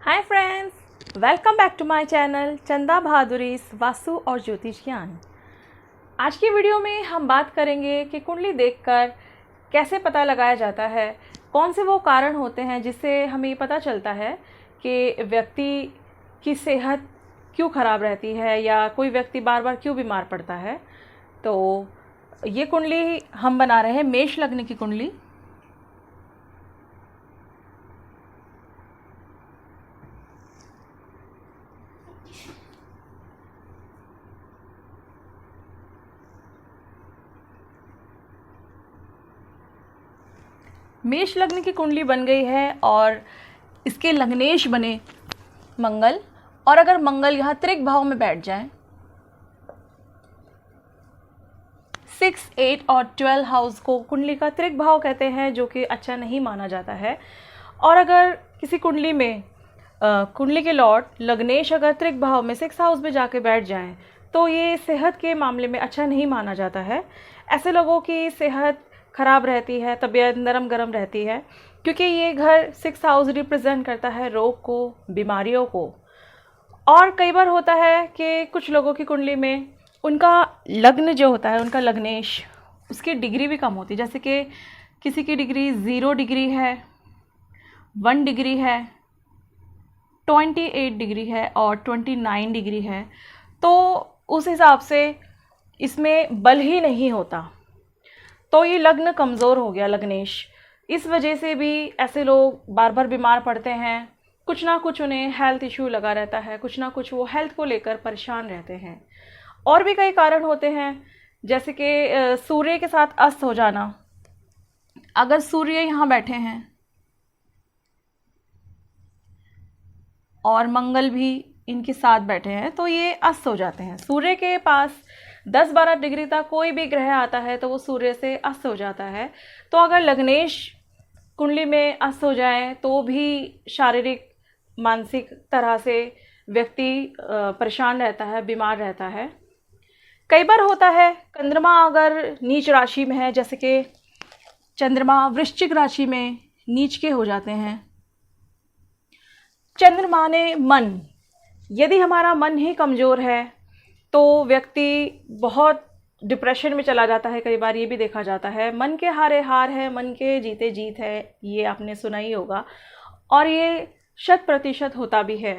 Hi friends, welcome back to my channel Chanda बहादुरीस वास्तु और ज्योतिष ज्ञान। आज की वीडियो में हम बात करेंगे कि कुंडली देखकर कैसे पता लगाया जाता है, कौन से वो कारण होते हैं जिससे हमें पता चलता है कि व्यक्ति की सेहत क्यों ख़राब रहती है या कोई व्यक्ति बार बार क्यों बीमार पड़ता है। तो ये कुंडली हम बना रहे हैं मेष लग्न की कुंडली। मेष लग्न की कुंडली बन गई है और इसके लग्नेश बने मंगल, और अगर मंगल यहाँ त्रिक भाव में बैठ जाए 6, 8 और 12 हाउस को कुंडली का त्रिक भाव कहते हैं, जो कि अच्छा नहीं माना जाता है। और अगर किसी कुंडली में कुंडली के लॉर्ड लग्नेश अगर त्रिक भाव में 6 हाउस में जाके बैठ जाएं तो ये सेहत के मामले में अच्छा नहीं माना जाता है। ऐसे लोगों की सेहत ख़राब रहती है, तबीयत नरम गरम रहती है, क्योंकि ये घर 6 हाउस रिप्रेजेंट करता है रोग को, बीमारियों को। और कई बार होता है कि कुछ लोगों की कुंडली में उनका लग्न जो होता है, उनका लग्नेश, उसकी डिग्री भी कम होती है। जैसे कि किसी की डिग्री 0 डिग्री है, 1 डिग्री है, 28 डिग्री है और 29 डिग्री है, तो उस हिसाब से इसमें बल ही नहीं होता, तो ये लग्न कमज़ोर हो गया, लग्नेश। इस वजह से भी ऐसे लोग बार बार बीमार पड़ते हैं। कुछ ना कुछ उन्हें हेल्थ इश्यू लगा रहता है, कुछ ना कुछ वो हेल्थ को लेकर परेशान रहते हैं। और भी कई कारण होते हैं, जैसे कि सूर्य के साथ अस्त हो जाना। अगर सूर्य यहाँ बैठे हैं और मंगल भी इनके साथ बैठे हैं तो ये अस्त हो जाते हैं। सूर्य के पास 10-12 डिग्री तक कोई भी ग्रह आता है तो वो सूर्य से अस्त हो जाता है। तो अगर लग्नेश कुंडली में अस्त हो जाए तो भी शारीरिक मानसिक तरह से व्यक्ति परेशान रहता है, बीमार रहता है। कई बार होता है चंद्रमा अगर नीच राशि में है, जैसे कि चंद्रमा वृश्चिक राशि में नीच के हो जाते हैं। चंद्रमा ने मन, यदि हमारा मन ही कमज़ोर है तो व्यक्ति बहुत डिप्रेशन में चला जाता है। कई बार ये भी देखा जाता है, मन के हारे हार है, मन के जीते जीत है, ये आपने सुना ही होगा, और ये 100% होता भी है।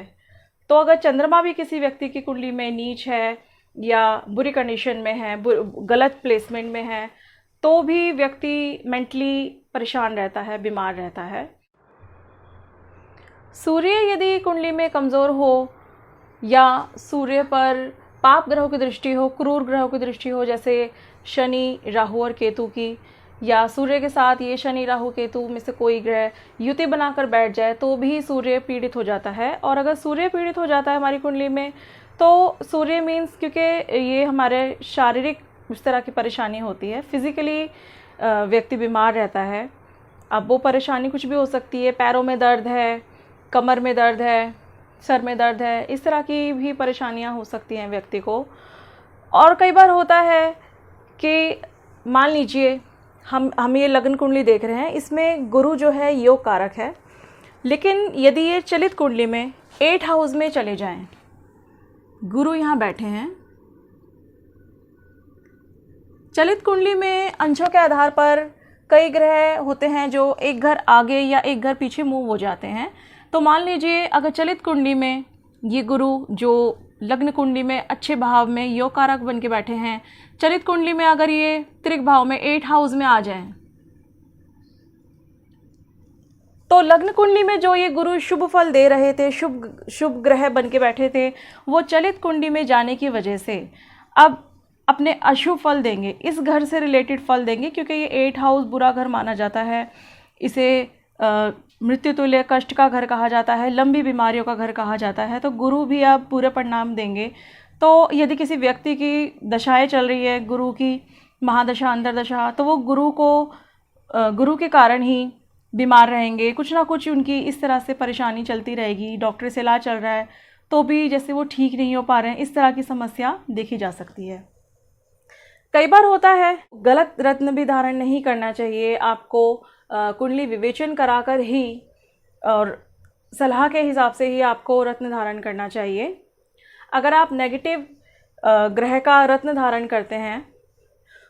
तो अगर चंद्रमा भी किसी व्यक्ति की कुंडली में नीच है या बुरी कंडीशन में है, गलत प्लेसमेंट में है, तो भी व्यक्ति मेंटली परेशान रहता है, बीमार रहता है। सूर्य यदि कुंडली में कमज़ोर हो या सूर्य पर पाप ग्रहों की दृष्टि हो, क्रूर ग्रहों की दृष्टि हो, जैसे शनि, राहु और केतु की, या सूर्य के साथ ये शनि, राहु, केतु में से कोई ग्रह युति बनाकर बैठ जाए तो भी सूर्य पीड़ित हो जाता है। और अगर सूर्य पीड़ित हो जाता है हमारी कुंडली में तो सूर्य मीन्स, क्योंकि ये हमारे शारीरिक इस तरह की परेशानी होती है, फिज़िकली व्यक्ति बीमार रहता है। अब वो परेशानी कुछ भी हो सकती है, पैरों में दर्द है, कमर में दर्द है, सर में दर्द है, इस तरह की भी परेशानियां हो सकती हैं व्यक्ति को। और कई बार होता है कि मान लीजिए हम ये लग्न कुंडली देख रहे हैं, इसमें गुरु जो है योग कारक है, लेकिन यदि ये चलित कुंडली में 8 हाउस में चले जाएं, गुरु यहाँ बैठे हैं, चलित कुंडली में अंशों के आधार पर कई ग्रह होते हैं जो एक घर आगे या एक घर पीछे मूव हो जाते हैं। तो मान लीजिए अगर चलित कुंडली में ये गुरु जो लग्न कुंडली में अच्छे भाव में योग कारक बन के बैठे हैं, चलित कुंडली में अगर ये त्रिक भाव में 8 हाउस में आ जाएं, तो लग्न कुंडली में जो ये गुरु शुभ फल दे रहे थे, शुभ ग्रह बन के बैठे थे, वो चलित कुंडली में जाने की वजह से अब अपने अशुभ फल देंगे, इस घर से रिलेटेड फल देंगे, क्योंकि ये 8 हाउस बुरा घर माना जाता है। इसे मृत्यु तुल्य कष्ट का घर कहा जाता है, लंबी बीमारियों का घर कहा जाता है। तो गुरु भी अब पूरे परिणाम देंगे। तो यदि किसी व्यक्ति की दशाएं चल रही है, गुरु की महादशा, अंतर्दशा, तो वो गुरु के कारण ही बीमार रहेंगे, कुछ ना कुछ उनकी इस तरह से परेशानी चलती रहेगी। डॉक्टर से इलाज चल रहा है तो भी जैसे वो ठीक नहीं हो पा रहे हैं, इस तरह की समस्या देखी जा सकती है। कई बार होता है गलत रत्न भी धारण नहीं करना चाहिए, आपको कुंडली विवेचन कराकर ही और सलाह के हिसाब से ही आपको रत्न धारण करना चाहिए। अगर आप नेगेटिव ग्रह का रत्न धारण करते हैं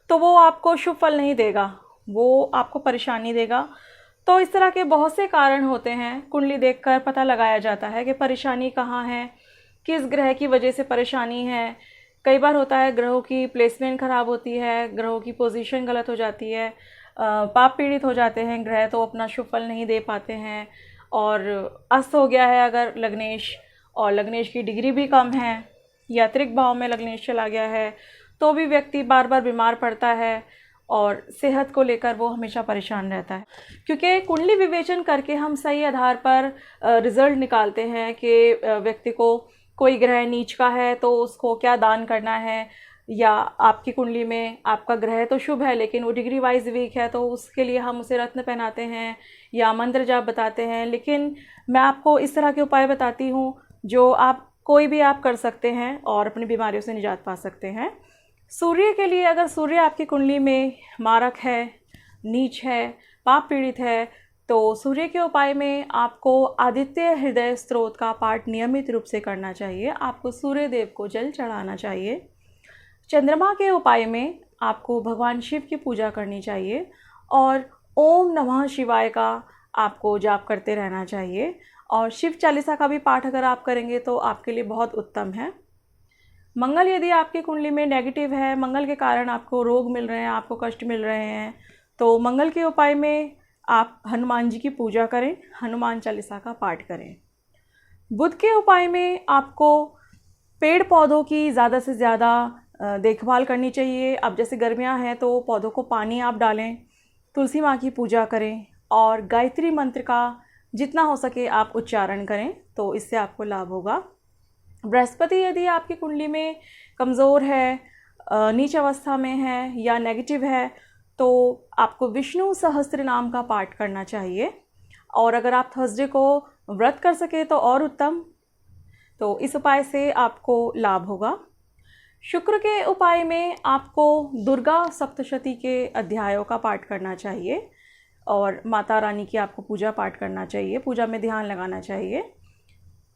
तो वो आपको शुभ फल नहीं देगा, वो आपको परेशानी देगा। तो इस तरह के बहुत से कारण होते हैं, कुंडली देखकर पता लगाया जाता है कि परेशानी कहाँ है, किस ग्रह की वजह से परेशानी है। कई बार होता है ग्रहों की प्लेसमेंट ख़राब होती है, ग्रहों की पोजीशन गलत हो जाती है, पाप पीड़ित हो जाते हैं ग्रह, तो अपना शुभ फल नहीं दे पाते हैं। और अस्त हो गया है अगर लग्नेश, और लग्नेश की डिग्री भी कम है, या त्रिक भाव में लग्नेश चला गया है, तो भी व्यक्ति बार बार बीमार पड़ता है और सेहत को लेकर वो हमेशा परेशान रहता है। क्योंकि कुंडली विवेचन करके हम सही आधार पर रिज़ल्ट निकालते हैं कि व्यक्ति को कोई ग्रह नीच का है तो उसको क्या दान करना है, या आपकी कुंडली में आपका ग्रह तो शुभ है लेकिन वो डिग्री वाइज वीक है, तो उसके लिए हम उसे रत्न पहनाते हैं या मंत्र जाप बताते हैं। लेकिन मैं आपको इस तरह के उपाय बताती हूँ जो आप कोई भी आप कर सकते हैं और अपनी बीमारियों से निजात पा सकते हैं। सूर्य के लिए, अगर सूर्य आपकी कुंडली में मारक है, नीच है, पाप पीड़ित है, तो सूर्य के उपाय में आपको आदित्य हृदय स्तोत्र का पाठ नियमित रूप से करना चाहिए। आपको सूर्य देव को जल चढ़ाना चाहिए। चंद्रमा के उपाय में आपको भगवान शिव की पूजा करनी चाहिए और ओम नमः शिवाय का आपको जाप करते रहना चाहिए। और शिव चालीसा का भी पाठ अगर आप करेंगे तो आपके लिए बहुत उत्तम है। मंगल यदि आपकी कुंडली में नेगेटिव है, मंगल के कारण आपको रोग मिल रहे हैं, आपको कष्ट मिल रहे हैं, तो मंगल के उपाय में आप हनुमान जी की पूजा करें, हनुमान चालीसा का पाठ करें। बुध के उपाय में आपको पेड़ पौधों की ज़्यादा से ज़्यादा देखभाल करनी चाहिए। अब जैसे गर्मियां हैं तो पौधों को पानी आप डालें, तुलसी माँ की पूजा करें और गायत्री मंत्र का जितना हो सके आप उच्चारण करें, तो इससे आपको लाभ होगा। बृहस्पति यदि आपकी कुंडली में कमज़ोर है, नीच अवस्था में है या नेगेटिव है, तो आपको विष्णु सहस्त्र नाम का पाठ करना चाहिए। और अगर आप थर्सडे को व्रत कर सके तो और उत्तम, तो इस उपाय से आपको लाभ होगा। शुक्र के उपाय में आपको दुर्गा सप्तशती के अध्यायों का पाठ करना चाहिए और माता रानी की आपको पूजा पाठ करना चाहिए, पूजा में ध्यान लगाना चाहिए।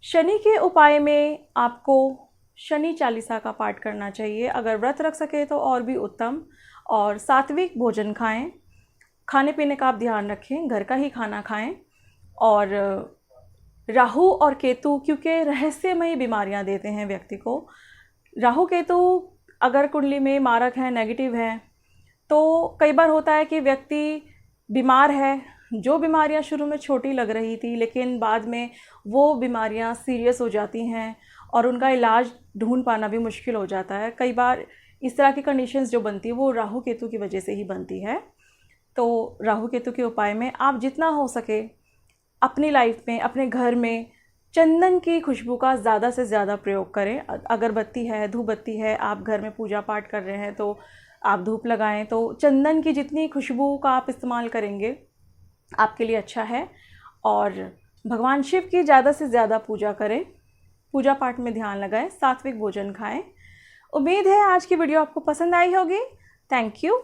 शनि के उपाय में आपको शनि चालीसा का पाठ करना चाहिए, अगर व्रत रख सके तो और भी उत्तम। और सात्विक भोजन खाएं, खाने पीने का आप ध्यान रखें, घर का ही खाना खाएं। और राहु और केतु, क्योंकि रहस्यमयी बीमारियां देते हैं व्यक्ति को, राहु केतु अगर कुंडली में मारक है, नेगेटिव है, तो कई बार होता है कि व्यक्ति बीमार है, जो बीमारियां शुरू में छोटी लग रही थी लेकिन बाद में वो बीमारियां सीरियस हो जाती हैं और उनका इलाज ढूंढ पाना भी मुश्किल हो जाता है। कई बार इस तरह की कंडीशंस जो बनती है वो राहु केतु की वजह से ही बनती है। तो राहु केतु के उपाय में आप जितना हो सके अपनी लाइफ में, अपने घर में चंदन की खुशबू का ज़्यादा से ज़्यादा प्रयोग करें। अगरबत्ती है, धूप बत्ती है, आप घर में पूजा पाठ कर रहे हैं तो आप धूप लगाएं, तो चंदन की जितनी खुशबू का आप इस्तेमाल करेंगे आपके लिए अच्छा है। और भगवान शिव की ज़्यादा से ज़्यादा पूजा करें, पूजा पाठ में ध्यान लगाएं, सात्विक भोजन खाएं। उम्मीद है आज की वीडियो आपको पसंद आई होगी। Thank you.